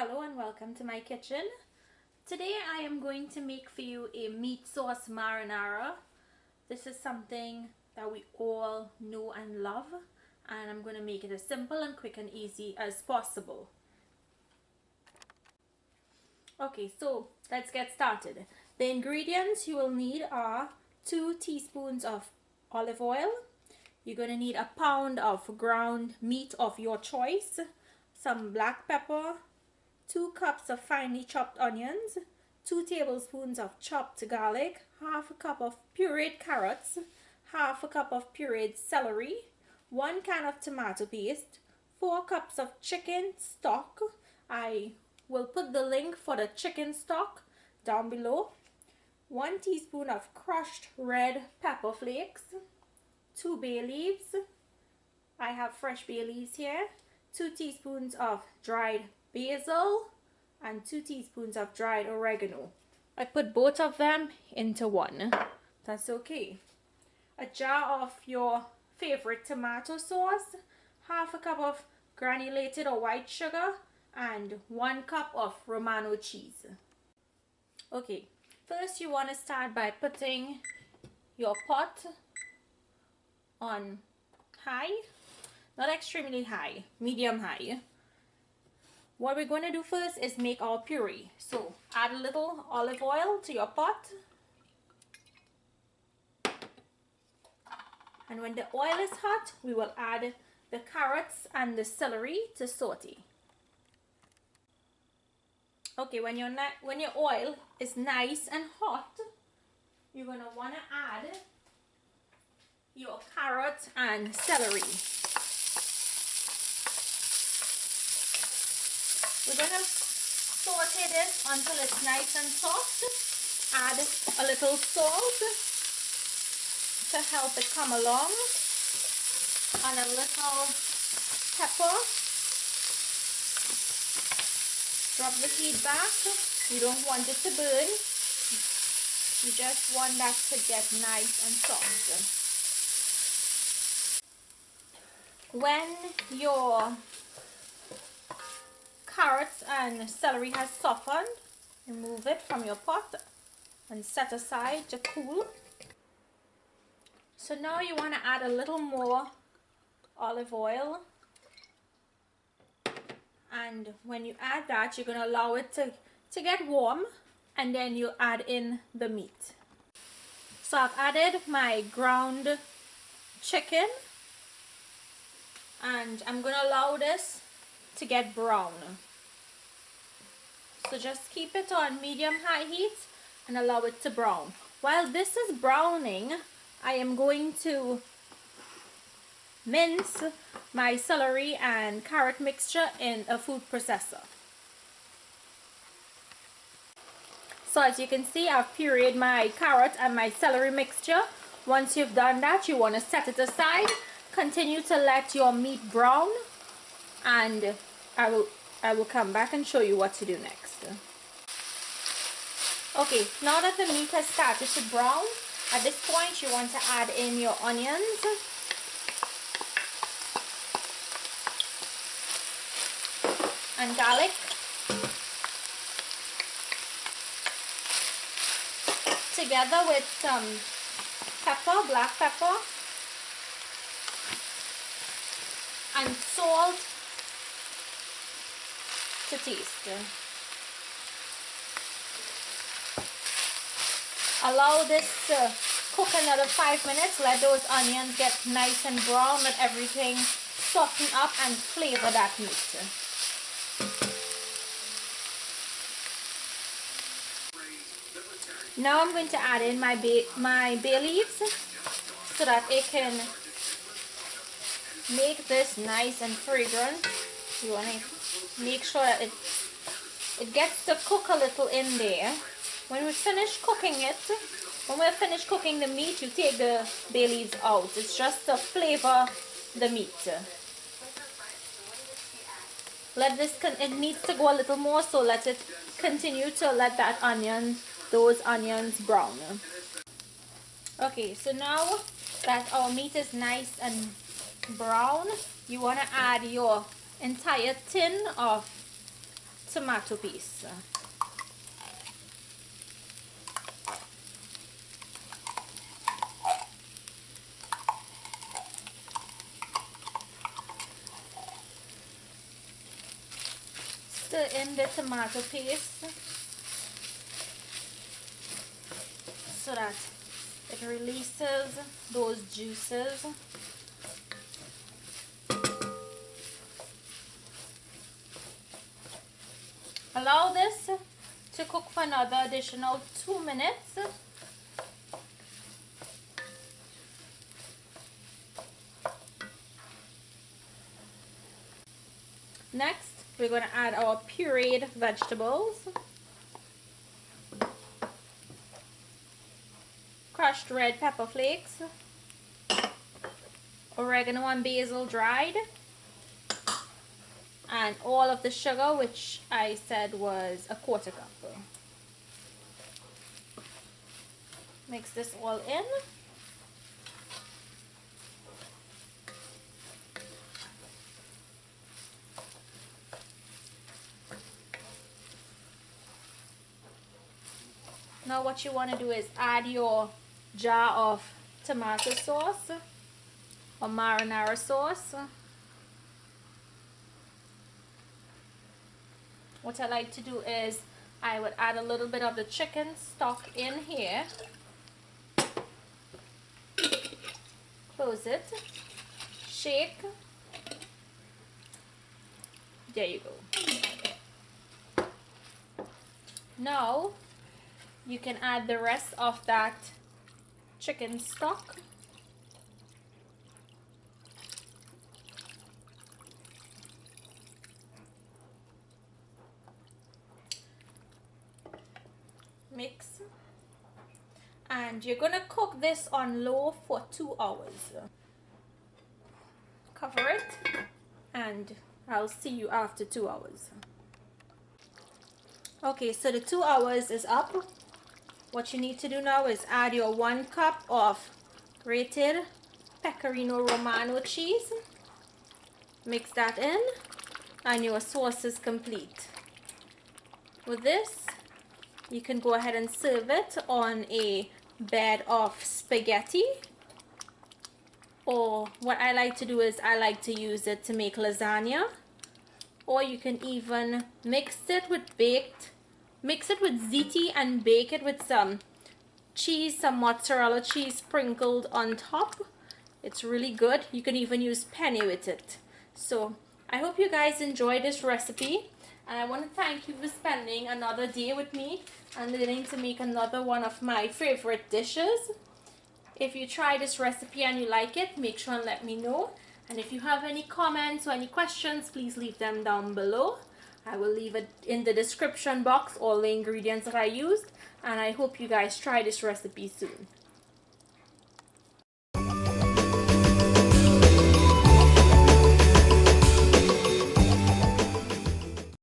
Hello and welcome to my kitchen. Today I am going to make for you a meat sauce marinara. This is something that we all know and love, and I'm going to make it as simple and quick and easy as possible. Okay, so let's get started. The ingredients you will need are 2 teaspoons of olive oil. You're going to need a pound of ground meat of your choice, some black pepper, 2 cups of finely chopped onions, 2 tablespoons of chopped garlic, half a cup of pureed carrots, half a cup of pureed celery, 1 can of tomato paste, 4 cups of chicken stock. I will put the link for the chicken stock down below. 1 teaspoon of crushed red pepper flakes, 2 bay leaves. I have fresh bay leaves here. 2 teaspoons of dried basil and 2 teaspoons of dried oregano. I put both of them into one. That's okay. A jar of your favorite tomato sauce, half a cup of granulated or white sugar, and 1 cup of Romano cheese. Okay, first you want to start by putting your pot on high, not extremely high, medium high. What we're going to do first is make our puree. So add a little olive oil to your pot. And when the oil is hot, we will add the carrots and the celery to saute. Okay, when your oil is nice and hot, you're going to want to add your carrot and celery. We're going to saute this until it's nice and soft. Add a little salt to help it come along, and a little pepper. Drop the heat back. You don't want it to burn. You just want that to get nice and soft. When your carrots and celery has softened, remove it from your pot and set aside to cool. So now you want to add a little more olive oil, and when you add that, you're going to allow it to get warm, and then you add in the meat. So I've added my ground chicken, and I'm going to allow this to get brown. So just keep it on medium-high heat and allow it to brown. While this is browning, I am going to mince my celery and carrot mixture in a food processor. So as you can see, I've pureed my carrot and my celery mixture. Once you've done that, you want to set it aside. Continue to let your meat brown, and I will come back and show you what to do next. Okay, now that the meat has started to brown, at this point you want to add in your onions. And garlic. Together with some pepper, black pepper, and salt to taste. Allow this to cook another 5 minutes. Let those onions get nice and brown. Let everything soften up and flavor that meat. Now I'm going to add in my bay leaves so that it can make this nice and fragrant. You want to make sure that it gets to cook a little in there. When we're finished cooking the meat, you take the bay leaves out. It's just to flavor the meat. It needs to go a little more, so let it continue to let those onions brown. Okay, so now that our meat is nice and brown, you want to add your entire tin of tomato paste. Stir in the tomato paste so that it releases those juices. Allow this to cook for another additional 2 minutes. Next, we're going to add our pureed vegetables. Crushed red pepper flakes. Oregano and basil dried. And all of the sugar, which I said was a 1/4 cup. Mix this all in. Now what you want to do is add your jar of tomato sauce or marinara sauce. What I like to do is I would add a little bit of the chicken stock in here. Close it. Shake. There you go. Now you can add the rest of that chicken stock. Mix. And you're gonna cook this on low for 2 hours. Cover it and I'll see you after 2 hours. Okay, so the 2 hours is up. What you need to do now is add your 1 cup of grated pecorino Romano cheese. Mix that in and your sauce is complete. With this, you can go ahead and serve it on a bed of spaghetti. Or what I like to do is I like to use it to make lasagna. Or you can even mix it with ziti and bake it with some cheese, some mozzarella cheese sprinkled on top. It's really good. You can even use penne with it. So I hope you guys enjoy this recipe, and I want to thank you for spending another day with me and learning to make another one of my favorite dishes. If you try this recipe and you like it, make sure and let me know. And if you have any comments or any questions, please leave them down below. I will leave it in the description box, all the ingredients that I used, and I hope you guys try this recipe soon.